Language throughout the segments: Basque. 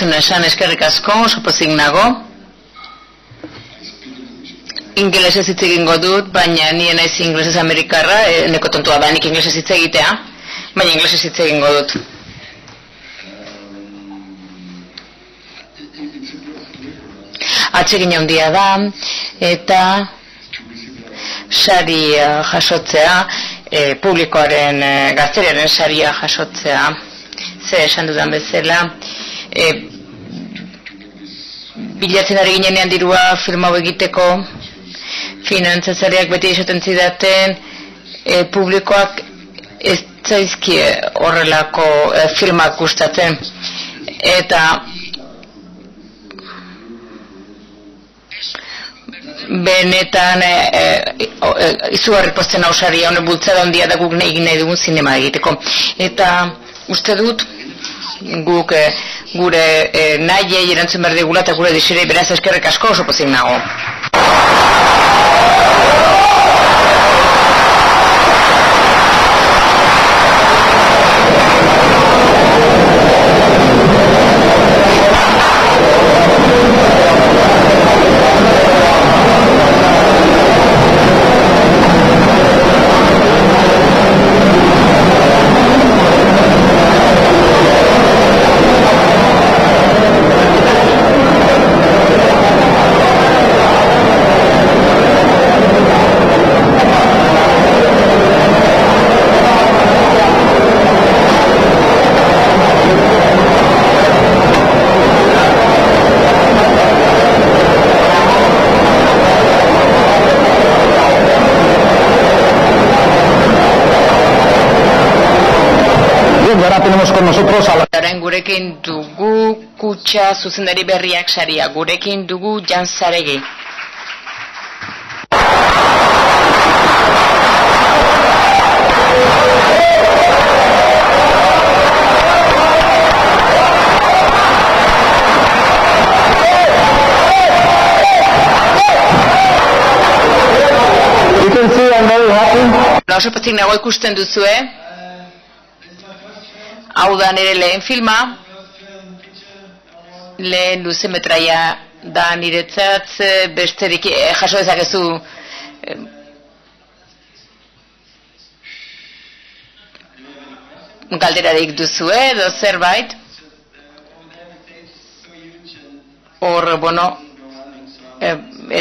duzuna esan, eskerrik asko, oso pozik nago. Ingelesez hitz egingo dut, baina nien naiz ingelesez amerikarra, neko tontua da nik ingelesez hitz egitea, baina ingelesez hitz egingo dut. Atsegin handia da, eta sari jasotzea, publikoaren gazteriaren saria jasotzea, ze esan dudan bezala, bilatzen ari ginenean dirua film hau egiteko, finantzatzaileak beti esaten zidaten, publikoak ez zaizkie horrelako filmak gustatzen, eta benetan izugarri pozten hau saria, honen bultzada handia da guk egin nahi dugun zinema egiteko. Eta uste dut guk gure nahiei erantzun behar digula eta gure desirei, beraz eskerrik asko, oso pozik nago. Gurekin dugu Kutxa zuzendari berriak saria, gurekin dugu Jan Zaregi. Oso pozik nago ikusten duzue. Hau da nire lehen filma, lehen luzemetraia da niretzat, besterik jaso dezakezu galderarik duzue edo zerbait. Hor, bueno,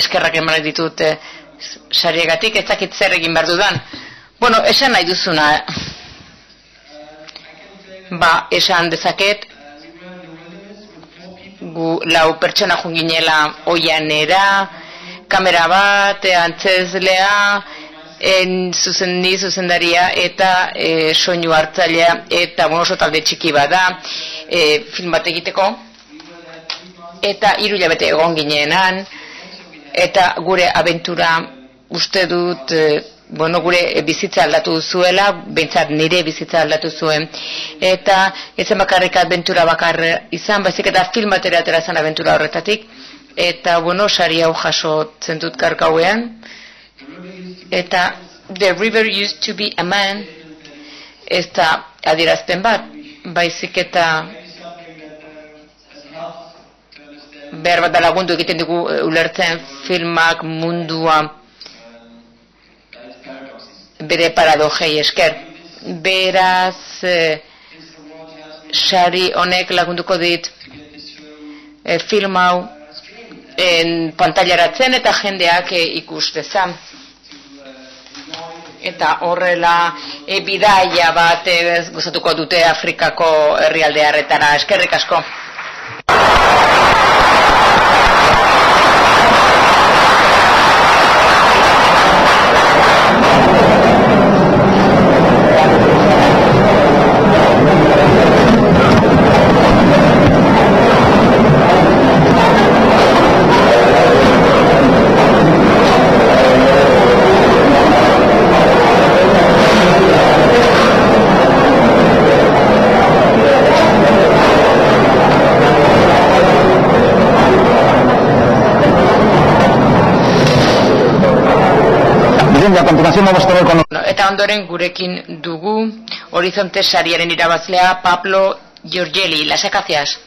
eskerrak emanak ditut sariegatik, ez dakit zer egin behar dudan. Bueno, esan nahi duzuna. Ba, esan dezaket, gu lau pertsona junginela oianera, kamera bat, antzezlea, zuzendaria eta soinu hartzailea, eta oso talde txiki bat da, film bat egiteko, eta 3 hilabete egon ginenan, eta gure abentura uste dut, gure bizitza aldatu zuela, behintzat nire bizitza aldatu zuen, eta ezen bakarrik abentura bakar izan, baizik eta film batera atera zen abentura horretatik, eta sari hau jasotzen dut gaur-gauean, eta The River Used to be a Man, ez da adierazpen bat, baizik eta behar bat da lagundu egiten dugu ulertzen filmak mundua bere paradojei esker. Beraz, sari honek lagunduko dit film hau pantailaratzen eta jendeak ikus dezan. Eta horrela bidaia bat gozatuko dute Afrikako herrialdearretara. Eskerrik asko. Eta ondoren gurekin dugu Horizonte sariaren irabazlea Pablo Giorgelli. Las gracias.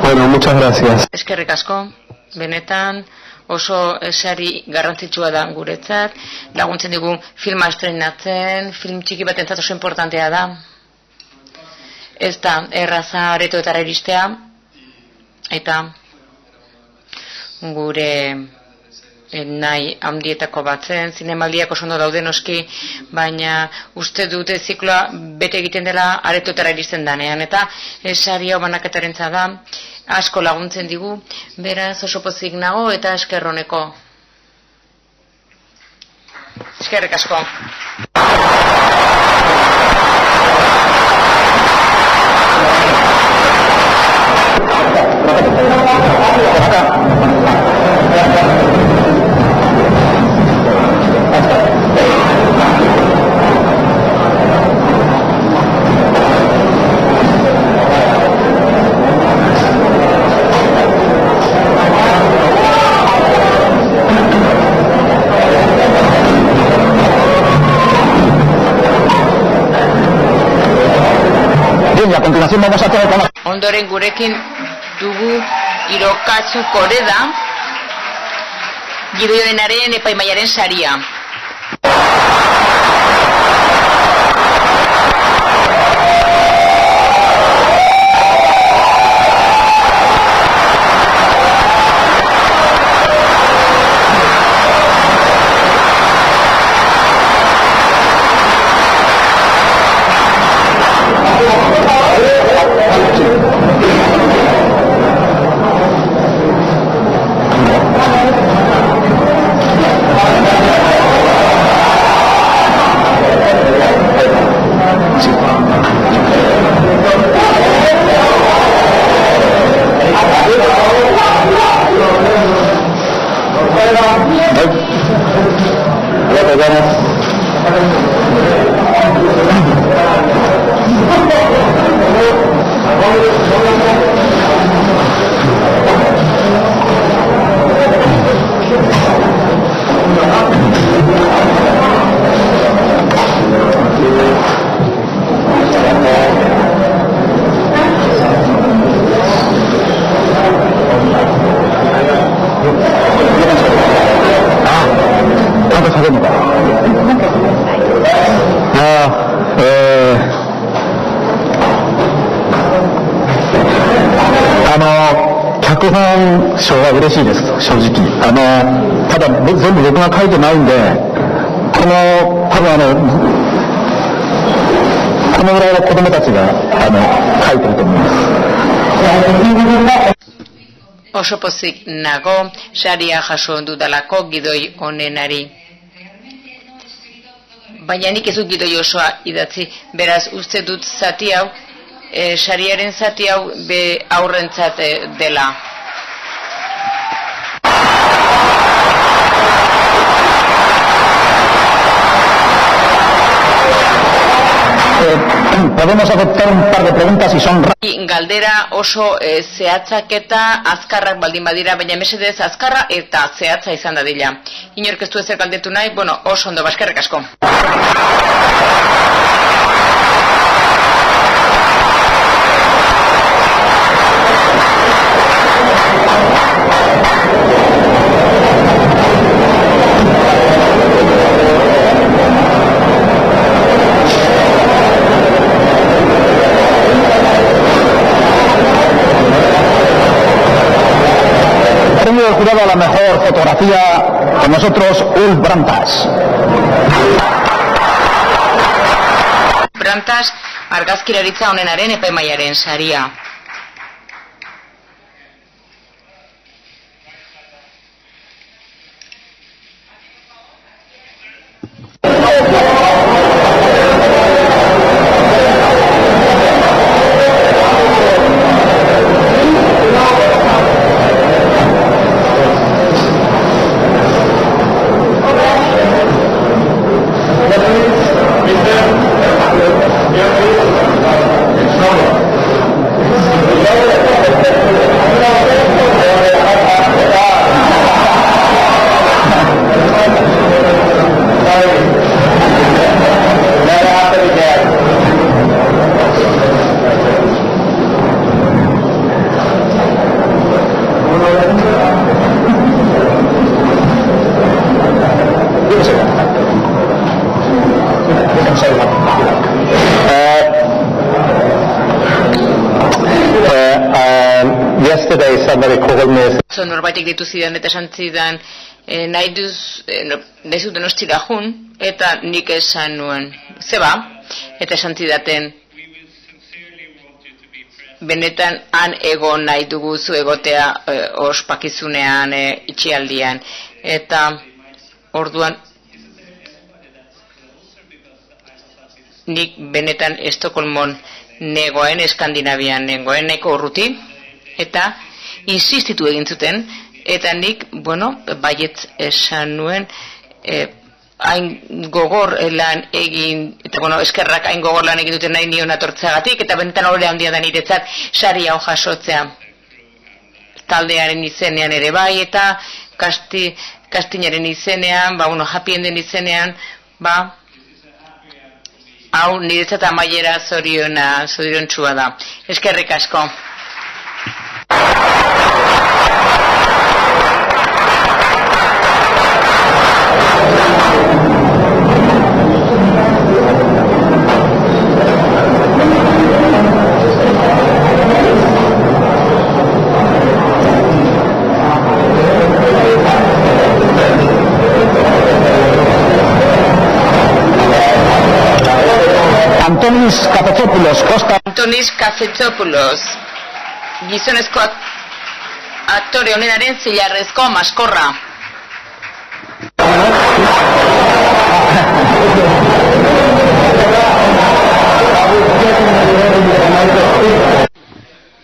Bueno, muchas gracias. Eskerrik asko, benetan oso sari garrantzitsua da guretzat, laguntzen digu filma estrenatzen, film txiki batentzat oso importantea da. Ez da erraza aretoetara iristea, eta gure nahi handietako batzen, zinemaldiak oso ondo daude noski, baina uste dute zikloa bete egiten dela aretoetara iristen danean, eta sari hau banaketarentzat da, asko laguntzen digu, beraz oso pozik nago eta eskerroneko. Eskerrik asko. Y a continuación vamos a hacer con... Ondoren gurekin dugu Hirokatsu Koreda, gidoiaren epaimaiaren saria.賞は嬉しいです、正直。ただ全部僕が書いてないんで、多分このぐらいの子供たちが書いてると思います。Oso pozik nago, saria jaso dudalako gidoi honenari. Baina nik ez dut gidoi osoa idatzi, beraz uste dut zati hau, sariaren zati hau aurrentzat dela. Podemos aceptar un par de preguntas y son... Galdera oso zehatzak eta azkarrak baldin badira, baina mesedez azkarra eta zehatza izan dadila. Inork ez du ezer galdetu nahi, bueno, oso ondo, eskerrik asko. Premio del jurado a la mejor fotografía con nosotros, Ulf Brantas. Brantas, argazkilaritza honenaren epaimaiaren saria. yesterday somebody called me. Norbaitek ditu zidan eta esan zidan nahi zuten ostira jun, eta nik esan nuen, zeba, eta esan zidaten, benetan han egon nahi dugu zu egotea ospakizunean itxialdian, eta orduan nik benetan Estokolmon negoen, Eskandinavian negoen, nahiko urruti, eta insistitu egin zuten, eta nik, baietz esan nuen, hain gogor lan egin, eta eskerrak hain gogor lan egin duten nahi nion atortzeagatik, eta benetan horre handia da niretzat sari hau jasotzea taldearen izenean ere bai, eta kastinaren izenean, happy enden izenean, hau niretzat amaiera zoriontsua da. Eskerrik asko. Antonis Kafetzopoulos, gizonezko aktore honenaren zilarrezko maskorra.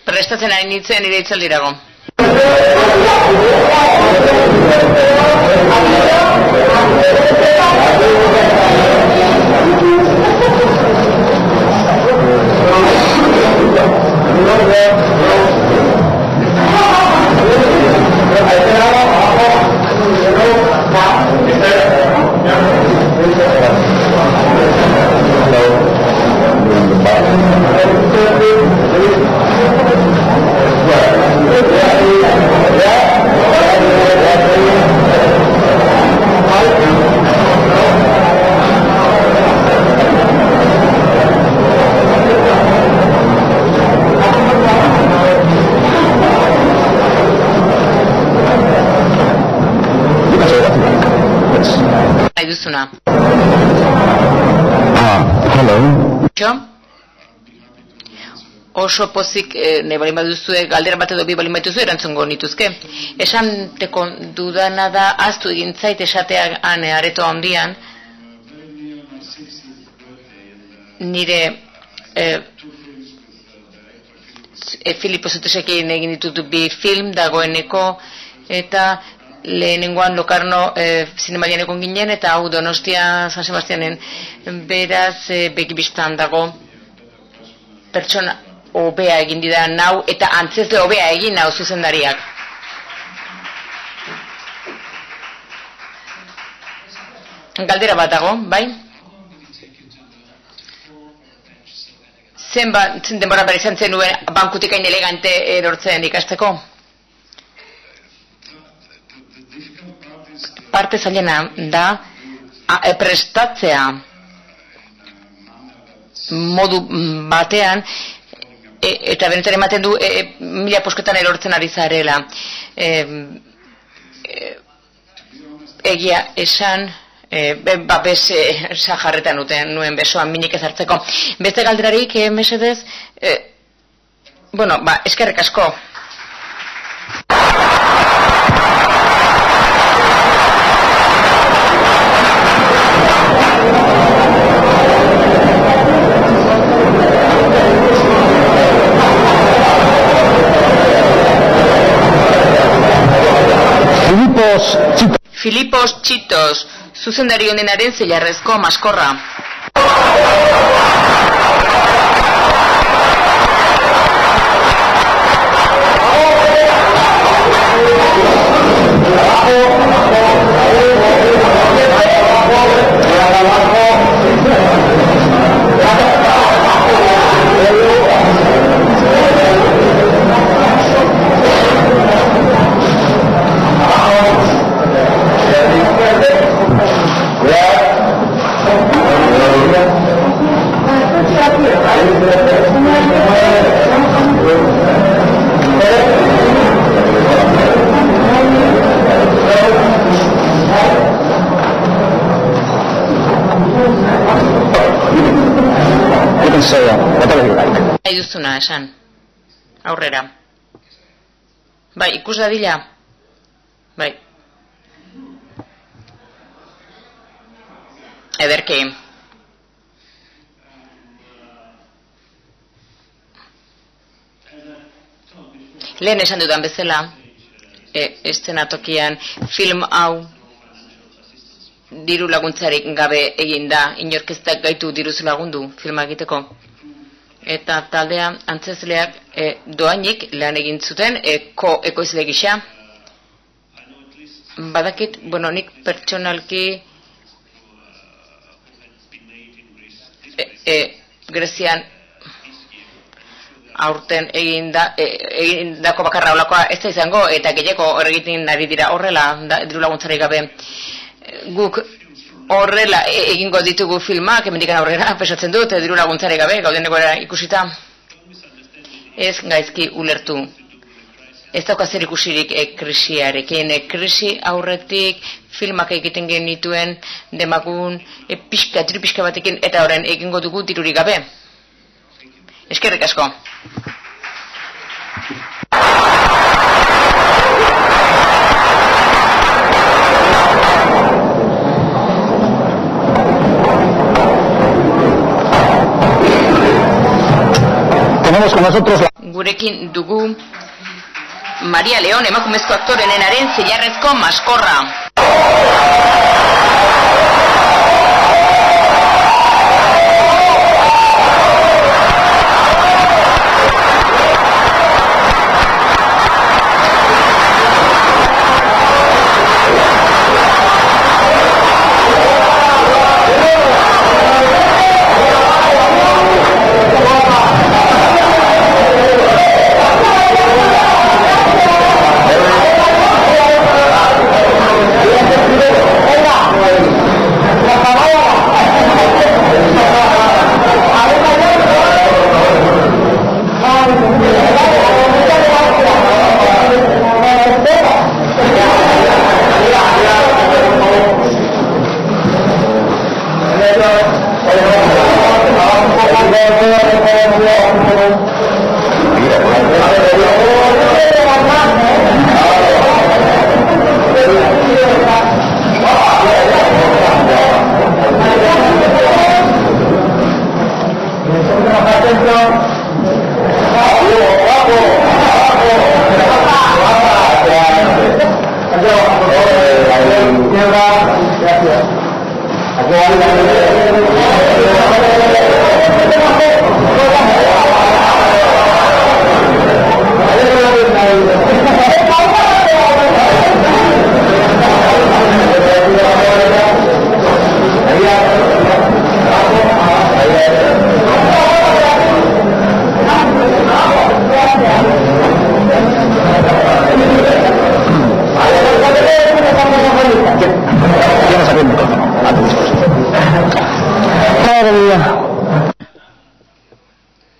Prestatzen ari nintzen nire itzaldirago. Oso pozik balin baduzue, galdera bat edo bi balin baduzue erantzungo nituzke. Esanteko dudana da, ahaztu egin zait esatean areto handian, nire Filipo Zutesekin egin ditutu bi film dagoeneko, eta lehenengoan Locarno zinemalian egon ginen, eta hau Donostia San Sebastianen, beraz begibistan dago pertsona hobea egin didan nau, eta antzezle hobea egin nau zuzendariak. Galdera bat dago, bai? Zen denbora behar izan zenuen bankutik hain elegante erortzen ikasteko? Parte zailena da prestatzea modu batean, eta benetan ematen du mila posketan erortzen ari zarela. Egia esan, bese sajarretan nuen besoan minik ezartzeko. Beste galderarik, mesedez, eskerrik asko. Filipos Txitos, zuzendari honenaren zilarrezko maskorra. duzuna esan. Aurrera. Bai, ikus dadila. Bai. Ederki. Lehen esan dudan bezala, eszenatokian film hau diru laguntzarik gabe egin da, inork ez da gaitu diruz lagundu filma egiteko. Eta taldea antzezleak doainik lan egin zuten ekoizle gisa. Badakit, bueno, nik pertsonalki Grezian aurten egindako bakarra olakoa ez da izango, eta gehiago horregiten ari dira horrela, diru laguntzarik gabe. Guk horrela egingo ditugu filmak, hemendikan aurrera, pesatzen dut, diru laguntzarik gabe, gaudeneko ikusita. Ez gaizki ulertu. Ez dauka zer ikusirik krisiarekin. Krisi aurretik filmak egiten genituen demagun diru pixka batekin, eta horren egingo dugu dirurik gabe. Eskerrik asko. Tenemos con nosotros Gurekin dugu Maria León, emakumezko aktorenenaren zilarrezko maskorra.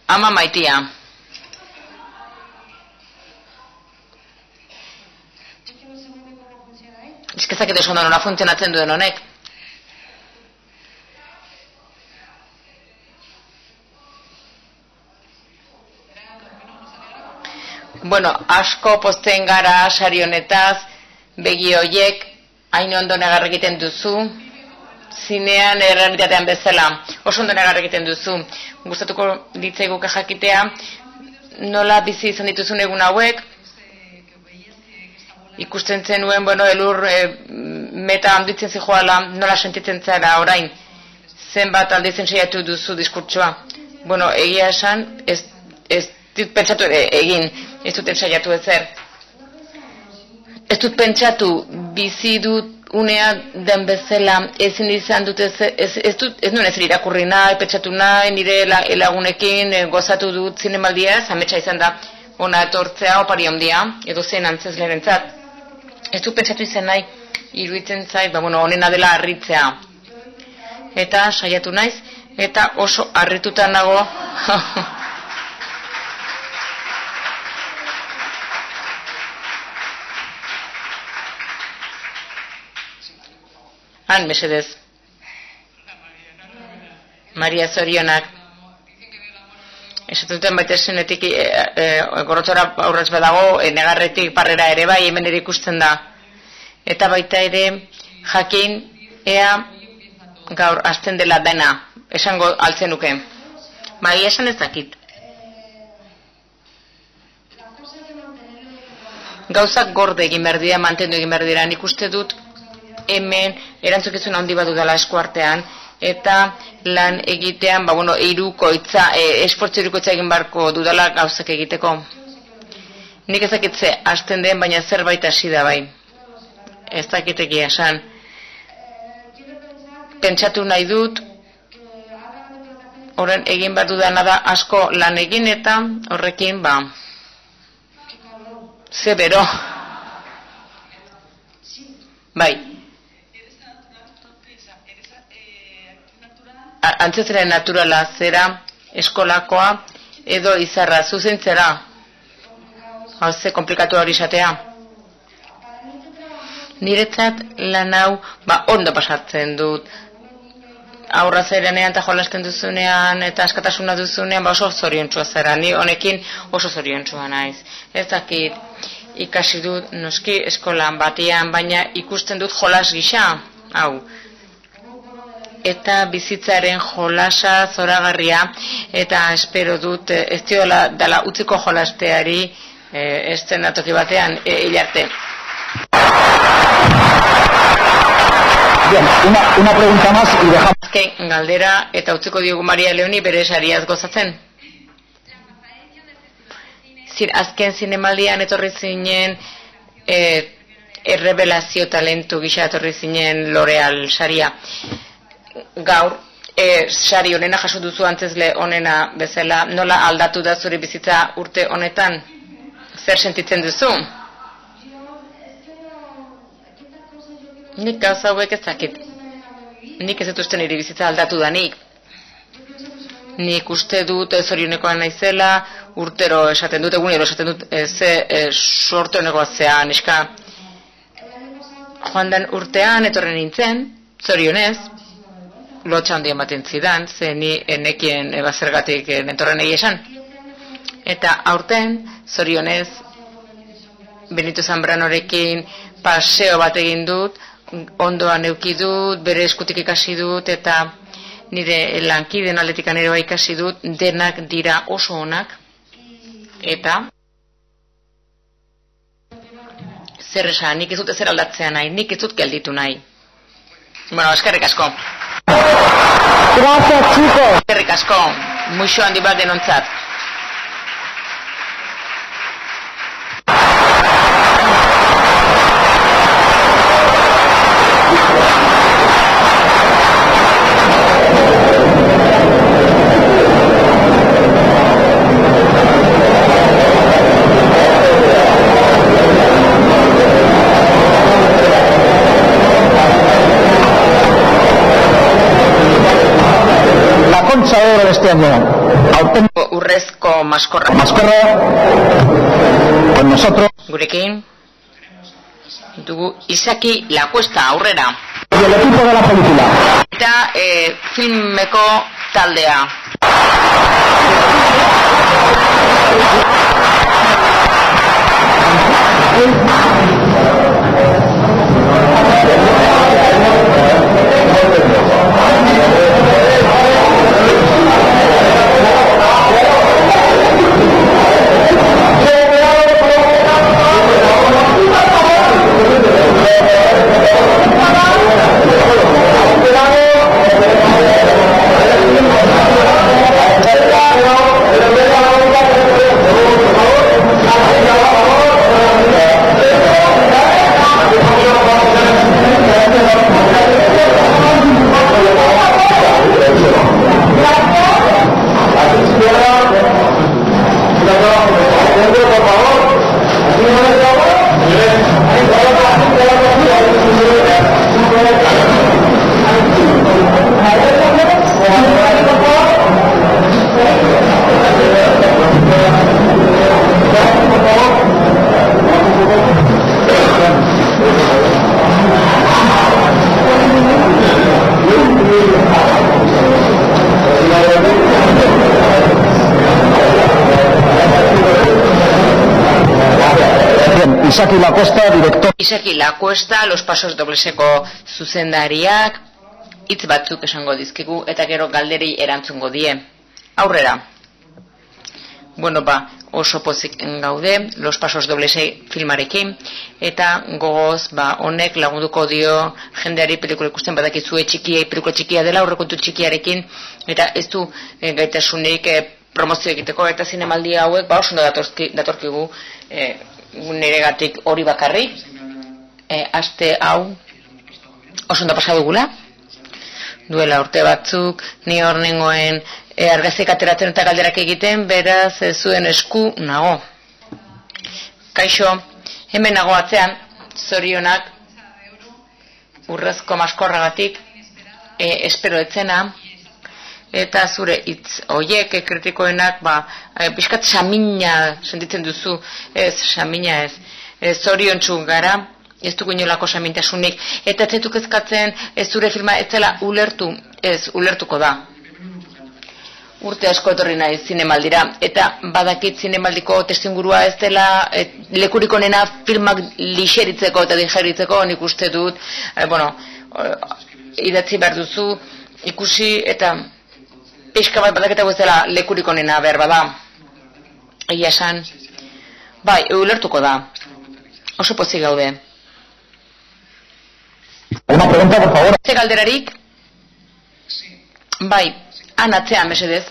Ama maitia. Eskezak edo esan nola funtzionatzen duen honek. Bueno, asko posten gara sari honetaz, begi hoiek, hain ondo negar egiten duzu, zinean errealitatean bezala, oso ondo negar egiten duzu. Gustatuko ditzaiguke jakitea, nola bizi izan dituzun egun hauek, ikusten zenuen, bueno, elur meta handitzen zijoala, nola sentitzen zara orain, zenbat aldizen saiatu duzu diskurtsoa. Bueno, egia esan, ez dut pentsatu egin, ez duten saiatu ezer. Ez dut pentsatu bizi dut unea den bezala ezin izan dut ez nuen ezer irakurri nahi, pentsatu nahi, nire lagunekin gozatu dut zinemaldiaz, ametsa izan da ona etortzea opari handia, edo zen antzezlerentzat. Ez dut pentsatu izan nahi, iruditzen zait, bueno, honena dela harritzea. Eta saiatu naiz, eta oso harrituta nago. Han, mesedez. Maria zorionak. Esaten duten baita zenetik Gorrotzara aurrez badago, Negarretik parrera ere bai, hemen ere ikusten da. Eta baita ere, jakin, ea gaur azten dela dena, esango altzen nuke. Bai, esan ez dakit. Gauzak gorde egin behar dira, mantendu egin behar dira. Nik uste dut hemen erantzukizun handi badu dela eskuartean, eta lan egitean, irukoitza, esportzu irukoitza egin barko dudala gauzak egiteko. Nik ez dakitze hasten den, baina zerbait hasi da bai. Ez dakitekia esan. Pentsatu nahi dut, horren egin behar dudana da asko lan egin eta horrekin, ze bero. Bai. Antzezaren naturala zera, eskolakoa, edo izarra, zuzentzera. Ze komplikatu hori izatea. Niretzat lan hau, ondo pasatzen dut. Aurra zerenean eta jolasten duzunean eta askatasuna duzunean oso zoriontsua zera. Ni honekin oso zoriontsua naiz. Ez dakit ikasi dut noski eskolan batean, baina ikusten dut jolas gisa, hau. Eta bizitzaren jolasa zoragarria, eta espero dut ez diola dala utziko jolasteari eszenatoki batean hilarte. Bien, una pregunta más y dejamos. Azken galdera eta utziko diogu Maria Leoni bere sariaz gozatzen. Azken zinemaldian etorri zinen errebelazio talentu gisa etorri zinen L'Oreal saria. Gaur, sari honena jaso duzu antzezle honena bezala, nola aldatu da zure bizitza urte honetan? Zer sentitzen duzu? Nik gauza hauek ez dakit. Nik ez dut uste nire bizitza aldatu da nik. Nik uste dut zorionekoa naizela, urtero esaten dut, egunero esaten dut, sorte honekoa zea, niska. Joan den urtean etorren nintzen, zorionez, lotxa handia ematen zidan, ze ni enekien zergatik netorren egi esan. Eta aurten, zorionez, Benito Zambranorekin paseo bat egin dut, ondoan euki dut, bere eskutik ikasi dut, eta nire lankiden aldetik ere bai ikasi dut, denak dira oso onak, eta zer esan, nik ez dut ezer aldatzea nahi, nik ez dut gelditu nahi. Bueno, eskerrik asko. Gracias, chicos. Eskerrik asko, muixo handi bat denontzat. Este año, Urrezko maskorra. Con nosotros. Gurekin dugu Isaki Lacuesta aurrera. Y el equipo de la película. Eta filmeko taldea. Isaki Lacuesta, director. Isaki Lacuesta, Los Pasos Dobleseko zuzendariak, hitz batzuk esango dizkigu, eta gero galderi erantzungo die. Aurrera. Bueno, oso pozik gaude, Los Pasos Doblese filmarekin, eta gogoz, honek lagunduko dio jendeari pelikula ikusten badakizue pelikula txikia dela, aurrekontu txikiarekin, eta ez du gaitasunik promozio egiteko, eta zinemaldi hauek, oso datorkigu niregatik hori bakarrik, aste hau, oso ondo pasa dugula, duela urte batzuk, ni hor nengoen argazek ateratzen eta galderak egiten, beraz zuen esku nago. Kaixo, hemen nago atzean, zorionak, urrezko maskorragatik, espero etzena, eta zure hitz hoiek kritikoenak, pixkat samina sentitzen duzu, ez, samina ez, zoriontsu gara, ez dugu inolako samintasunik, eta ez zetuk ezkatzen zure filma ez zela ulertu, ez ulertuko da. Urte asko etorri nahi zinemaldira, eta badakit zinemaldiko testuingurua ez dela lekurik onena filmak lixeritzeko eta digeritzeko, nik uste dut, idatzi behar duzu, ikusi eta pixka bat badaketa guztela lekurik onena behar bada. Egia esan, ulertuko da, oso pozik gaude. Una pregunta, por favor. Ze galderarik? Atzean mesedez,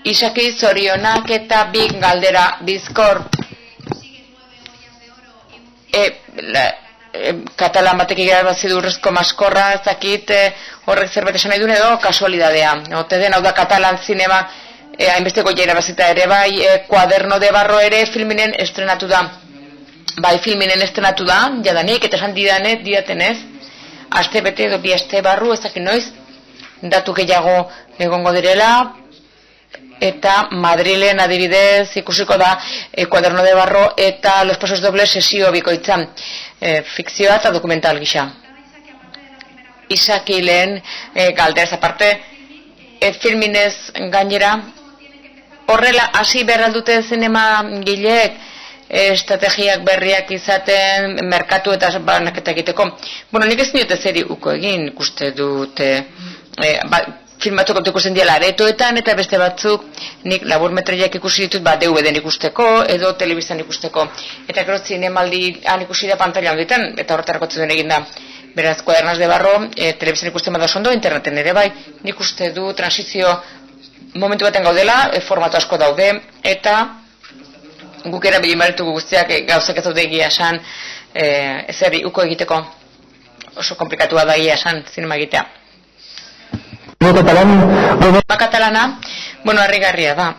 Isaki zorionak eta big galdera bizkor. Katalan batek irabazi du urrezko maskorra, ez dakit horrek zerbait esan nahi duen edo kasualidadea. Ote den, hau da katalan zinema, hainbesteko irabazita ere Kuaderno de Barro ere filminen estrenatu da. Filminen estrenatu da, jadanik, eta esan didatenez, aste bete edo bi aste barru, ez dakit noiz, datu gehiago egongo direla, eta Madrilen adibidez ikusiko da Kuaderno de Barro eta Los Pasos Dobles sesio bikoitzan, fikzioa eta dokumental gisa. Isaki lehen galderaz aparte, filminez gainera, horrela hasi behar dute zinema gileek, estrategiak berriak izaten, merkatu eta banaketa egiteko. Nik ez niote zeri uko egin, ikuste dut, film batzuk ikusten diela aretoetan, eta beste batzuk nik laburmetraiak ikusi ditut DVD-en ikusteko, edo telebistan ikusteko. Eta gero zinemaldian ikusi da pantalla honditan, eta horretarako zuen egin da. Beraz, Kuadernos de Barro, telebistan ikusten bada ondo, interneten ere nik uste du transizio momentu baten gaudela, formatu asko daude, eta guk erabili maritugu guztiak gauzak ez daude egia esan ezeri uko egiteko oso komplikatua da egia esan zinema egitea. Katalana, harrigarria da.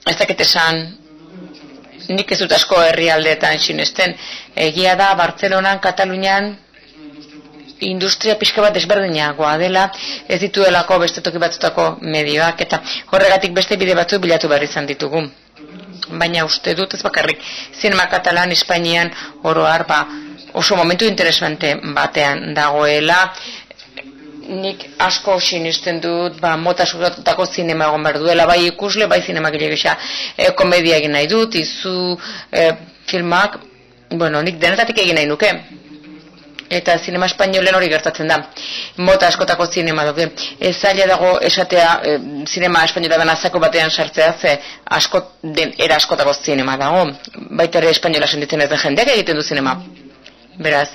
Ez dakit esan, nik ez dut asko herrialdeetan sinesten. Egia da, Bartzelonan, Katalunian, industria pixka bat desberdinagoa dela, ez dituelako beste toki batzutako medioak, eta horregatik beste bide batzuk bilatu behar izan ditugu. Baina uste dut ez bakarrik, zinema Katalan, Espainian, oroar, oso momentu interesante batean dagoela. Nik asko sinisten dut, mota suratutako zinema egon behar duela, bai ikusle, bai zinema gisa, komedia egin nahi dut, izu filmak, nik denetatik egin nahi nuke. Eta zinema espainolen hori gertatzen da. Mota askotako zinema daude. Ez zaila dago esatea zinema espainola dena zako batean sartzea, ze era askotako zinema dago. Baita ere espainola sentitzen ez da jendeak egiten du zinema. Beraz,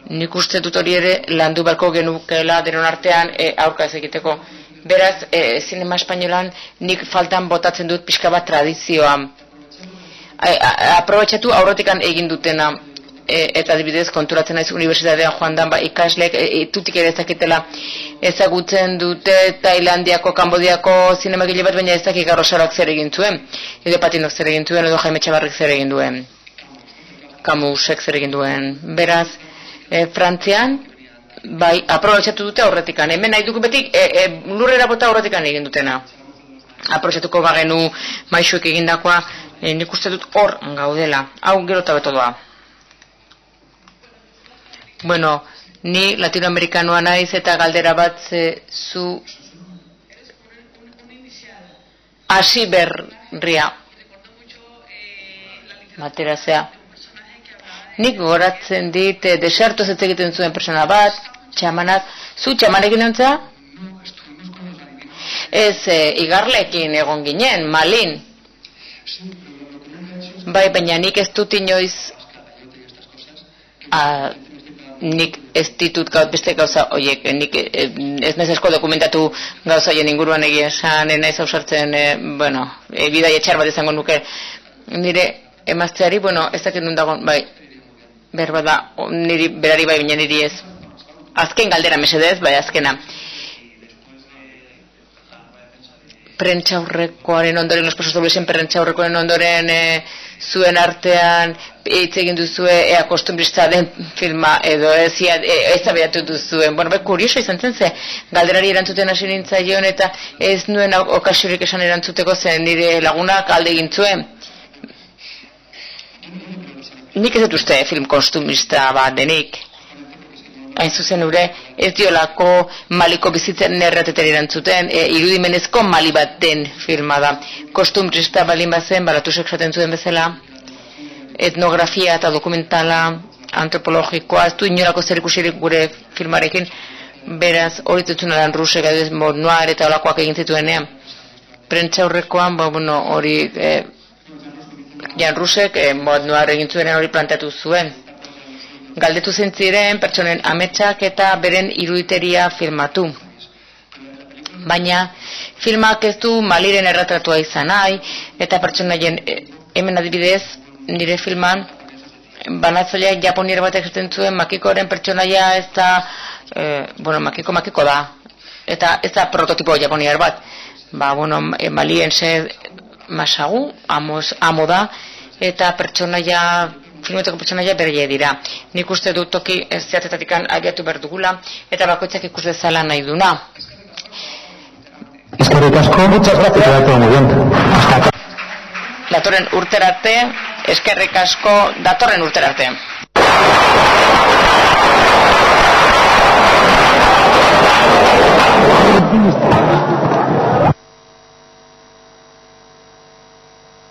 nik uste dut hori ere landu beharko genukela denon artean aurka ez egiteko. Beraz, zinema espainolan nik faltan botatzen dut pixka bat tradizioa. Aprobetxatu aurretikan egin dutena. Eta adibidez konturatzen naiz unibertsitatean joan dan ikasleek tutik ere ezakitela ezagutzen dute Tailandiako, Kambodiako zinemagile bat, baina ez dakik Garrosaroak zer egin zuen, edo Patinok zer egin zuen, edo Jaime Txabarrik zer egin duen, Camusek zer egin duen. Beraz, Frantzian aprobetxatu dute aurretikan, hemen nahi dugu beti lurrera bota aurretikan egin dutena. Aprobetxatuko bagenu maixuek egindakoa, nik uste dut hor gaudela, hau gero eta beto doa. Ni latinoamerikanoa naiz eta galdera bat zu hasi ria materazea. Nik goratzen dit desertoz ez egiten zuen persona bat, txamanak, zu txamanekin ontzea? Ez, igarlekin egon ginen, Malin. Bai, baina nik ez dut inoiz, nik ez ditut beste gauza, oiek, nik ez nezesko dokumentatu gauza hoien inguruan egia esan, naiz ausartzen, bueno, bidai etxar bat izango nuke, nire emazteari, bueno, ez dakit nun dagoen, bai, berba da, niri, berari bai, baina niri ez. Azken galdera mesedez, bai, azkena. Prentxaurrekoaren ondoren, los presos doblesen prentxaurrekoaren ondoren zuen artean hitz egin duzue ea kostumbrista den filma edo ez abiatu duzuen. Bueno, kurioso izan zen ze, galderari erantzuten hasi nintzaion eta ez nuen okasiorik esan erantzuteko zen nire lagunak alde egin zuen. Nik ez dut uste film kostumbrista bat denik. Hain zuzen ure, ez diolako Maliko bizitzen erratetera erantzuten, irudimenezko Mali bat den filma da. Kostumbrista balin bazen, Baratusek esaten zuen bezala, etnografia eta dokumentala, antropologikoa, ez du inolako zer ikusirik gure filmarekin, beraz, hori tetzun alan rusek, edo mod noir eta olakoak egin zituenean. Prentxaurrekoan, hori, Jan Rusek, mod noir egin zuenean hori planteatu zuen. Galdetu zentziren pertsonen ametsak eta beren iruditeria filmatu. Baina filmak ez du Maliren erretratua izan nahi, eta pertsonaien hemen adibidez, nire filman, banatzaileak japonier batek esaten zuen Makikoren pertsonaia ez da, Makiko da, eta ez da prototipo japonier bat. Malien Masagu, amo da, eta filmetako pertsonaia berrie dira. Nik uste dut toki zehatetatik abiatu behar dugula, eta bakoitzak ikus dezala nahi duna. Eskerrik asko, muchas gracias. Datorren urterarte, eskerrik asko, datorren urterarte.